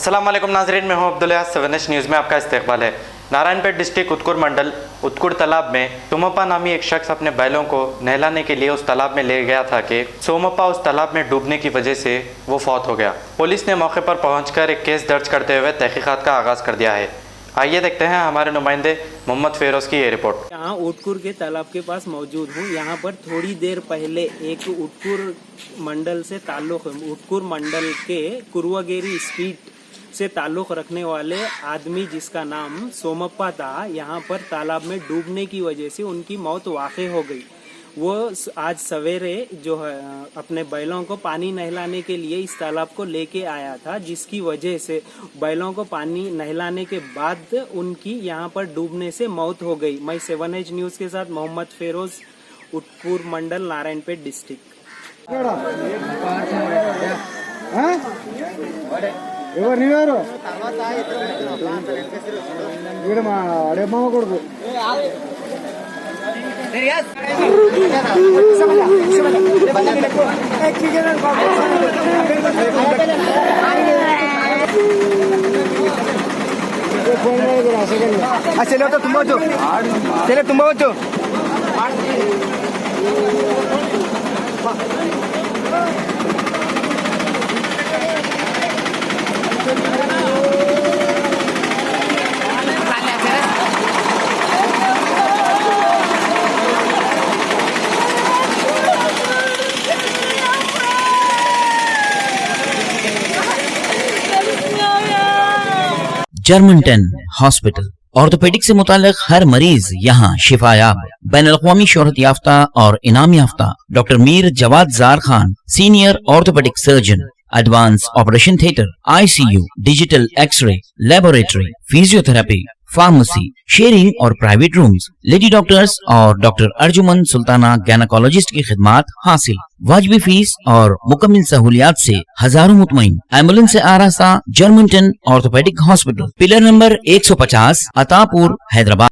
अस्सलाम वालेकुम नाज़रीन, मैं हूं अब्दुल अयाज। 7H न्यूज़ में आपका इस्तकबाल है। नारायणपेट डिस्ट्रिक्ट उत्कुर मंडल उत्कुर तालाब में सोमप्पा नामी एक शख्स अपने बैलों को नहलाने के लिए उस तालाब में ले गया था कि सोमप्पा उस तालाब में डूबने की वजह से वो फौत हो गया। पुलिस ने मौके पर पहुंचकर एक केस दर्ज करते हुए तहकीकात का आगाज़ कर दिया है। आइए देखते हैं हमारे नुमाइंदे मोहम्मद फेरोज की ये रिपोर्ट। यहाँ उटकुर के तालाब के पास मौजूद हूँ। यहाँ पर थोड़ी देर पहले एक उटकुर मंडल से ताल्लुक़ उटकुर मंडल के कुरवागेरी स्ट्रीट से ताल्लुक़ रखने वाले आदमी जिसका नाम सोमप्पा था, यहाँ पर तालाब में डूबने की वजह से उनकी मौत वाक़ई हो गई। वो आज सवेरे जो है अपने बैलों को पानी नहलाने के लिए इस तालाब को लेके आया था, जिसकी वजह से बैलों को पानी नहलाने के बाद उनकी यहाँ पर डूबने से मौत हो गई। मैं 7H न्यूज़ के साथ मोहम्मद फेरोज, उत्कुर मंडल, नारायणपेट डिस्ट्रिक्ट। चलो तो तुम्बा चले तुम्बा बच्चो जर्मनटन हॉस्पिटल ऑर्थोपेडिक से मुताल्लिक हर मरीज यहाँ शिफायाब। बैनुल-अक़वामी शोहरत याफ्ता और इनाम याफ्ता doctor Mir Jawad Zar Khan, senior orthopaedic surgeon, advance operation theatre, ICU, digital x-ray, laboratory, physiotherapy, pharmacy, sharing और प्राइवेट रूम्स, लेडी डॉक्टर्स और डॉक्टर अर्जुमन सुल्ताना गैनकोलॉजिस्ट की खिदमात हासिल। वाजिबी फीस और मुकम्मल सहूलियात से हजारों मुतमईन। एम्बुलेंस से आरास्ता Germanten orthopaedic hospital, pillar number 150, Attapur, Hyderabad.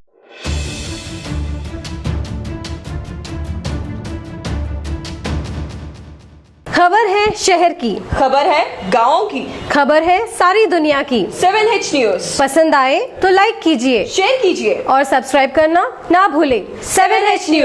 खबर है शहर की, खबर है गाँव की, खबर है सारी दुनिया की। 7H न्यूज़ पसंद आए तो लाइक कीजिए, शेयर कीजिए और सब्सक्राइब करना ना भूलें। 7H news.